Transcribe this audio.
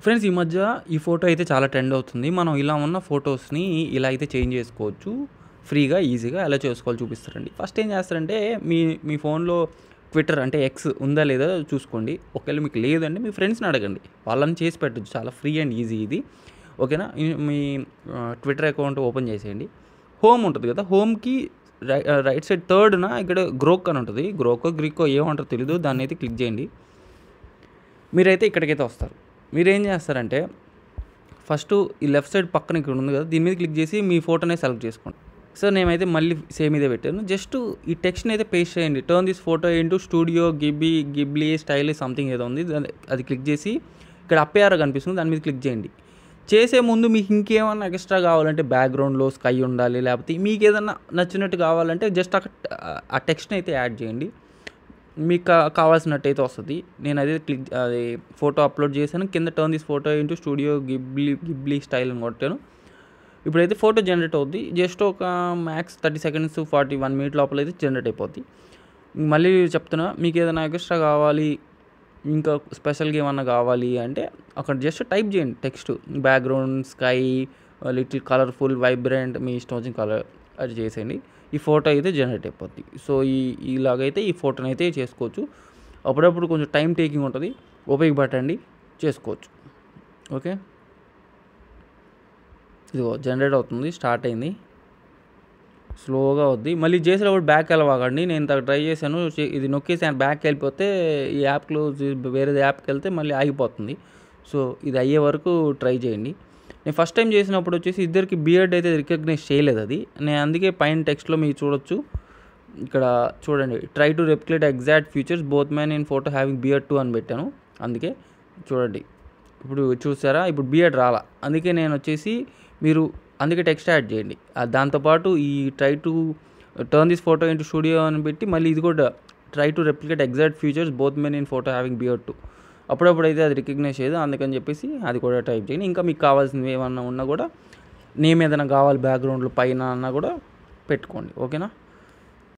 Friends ఈ మధ్య ఈ ఫోటో అయితే చాలా ట్రెండ్ అవుతుంది. మనం ఇలా ఉన్న ఫోటోస్‌ని ఇలా అయితే చేంజ్ చేసుకోవచ్చు. ఫ్రీగా, ఈజీగా ఎలా చేసుకోవాలో చూపిస్తారండి. ఫస్ట్ ఏం చేస్తారంటే మీ మీ ఫోన్‌లో ట్విట్టర్ అంటే ఎక్స్ ఉందా లేదా చూసుకోండి. ఒకవేళ మీకు లేదంటే మీ ఫ్రెండ్స్‌ని అడగండి. వాళ్ళని చేసి పెట్టొచ్చు. చాలా ఫ్రీ అండ్ ఈజీ ఇది. ఓకేనా? మీ ట్విట్టర్ అకౌంట్ ఓపెన్ చేసేయండి. హోమ్ ఉంటది కదా! హోమ్‌కి రైట్ సైడ్ థర్డ్‌న ఇక్కడ గ్రోక్ అని ఉంటది. గ్రోకో, గ్రీకో ఏమంటారో తెలీదు. దాన్నైతే క్లిక్ చేయండి. మీరైతే ఇక్కడికైతే వస్తారు. మీరేం చేస్తారంటే ఫస్టు ఈ లెఫ్ట్ సైడ్ పక్కన ఇక్కడ ఉంది కదా! దీని మీద క్లిక్ చేసి మీ ఫోటోనే సెలెక్ట్ చేసుకోండి. సో, నేనైతే మళ్ళీ సేమ్ ఇదే పెట్టాను. జస్ట్ ఈ టెక్స్ట్‌ని అయితే పేస్ట్ చేయండి. Turn this photo into studio Ghibli style something ఏదో ఉంది. అది క్లిక్ చేసి ఇక్కడ అప్ యారో కనిపిస్తుంది. దాని మీద క్లిక్ చేయండి. చేసే ముందు మీకు ఇంకేమన్నా ఎక్స్ట్రా కావాలంటే బ్యాక్‌గ్రౌండ్‌లో స్కై ఉండాలి. లేకపోతే మీకేదన్నా నచ్చినట్టు కావాలంటే జస్ట్ అక్కడ ఆ టెక్స్ట్‌ని అయితే యాడ్ చేయండి. మీకు కావాల్సినట్టయితే వస్తది. నేను అదే అది ఫోటో అప్లోడ్ చేశాను. కింద turn this photo into studio Ghibli style అని కొట్టాను. ఇప్పుడైతే ఫోటో జనరేట్ అవుద్ది. జస్ట్ ఒక మ్యాక్స్ 30 సెకండ్స్ 41 మినిట్ లోపలైతే జనరేట్ అయిపోద్ది. మళ్ళీ చెప్తున్నా, మీకు ఏదైనా ఎక్స్ట్రా కావాలి, ఇంకా స్పెషల్‌గా ఏమన్నా కావాలి అంటే అక్కడ జస్ట్ టైప్ చేయండి text. Background, sky, little colourful, vibrant మీ ఇష్టం వచ్చిన కలర్ అది చేసేయండి. ఈ ఫోటో అయితే జనరేట్ అయిపోద్ది. సో, ఇలాగైతే ఈ ఫోటోనైతే చేసుకోవచ్చు. అప్పుడప్పుడు కొంచెం టైం టేకింగ్ ఉంటది. ఓపిక పట్టండి, చేసుకోవచ్చు. ఓకే. ఇదిగో జనరేట్ అవుతుంది. స్టార్ట్ అయింది. స్లోగా అవుద్ది. మళ్ళీ చేసేటప్పుడు బ్యాక్ వెళ్ళవాకండి. నేను ఇందాక ట్రై చేశాను. ఇది నొక్కేసి బ్యాక్‌కి వెళ్ళిపోతే ఈ యాప్ క్లోజ్ వేరేది యాప్‌కి వెళ్తే మళ్ళీ ఆగిపోతుంది. సో, ఇది అయ్యే వరకు ట్రై చేయండి. నేను ఫస్ట్ టైం చేసినప్పుడు వచ్చేసి ఇద్దరికి బియర్డ్ అయితే రికగ్నైజ్ చేయలేదు అది. నేను అందుకే పైన టెక్స్ట్‌లో మీరు చూడొచ్చు. ఇక్కడ చూడండి. Try to replicate exact features both man in photo having beard two అని పెట్టాను. అందుకే చూడండి. ఇప్పుడు చూసారా? ఇప్పుడు బియర్డ్ రాలా. అందుకే నేను వచ్చేసి మీరు అందుకే టెక్స్ట్ యాడ్ చేయండి. దాంతోపాటు ఈ try to turn this photo into studio అని పెట్టి మళ్ళీ ఇది కూడా try to replicate exact features both men in photo having beard too. అప్పుడప్పుడైతే అది రికగ్నైజ్ చేయదు. అందుకని చెప్పేసి అది కూడా టైప్ చేయండి. ఇంకా మీకు కావాల్సినవి ఏమన్నా ఉన్నా కూడా నేమ్ ఏదైనా కావాలి బ్యాక్‌గ్రౌండ్‌లో పైన అన్నా కూడా పెట్టుకోండి. ఓకేనా?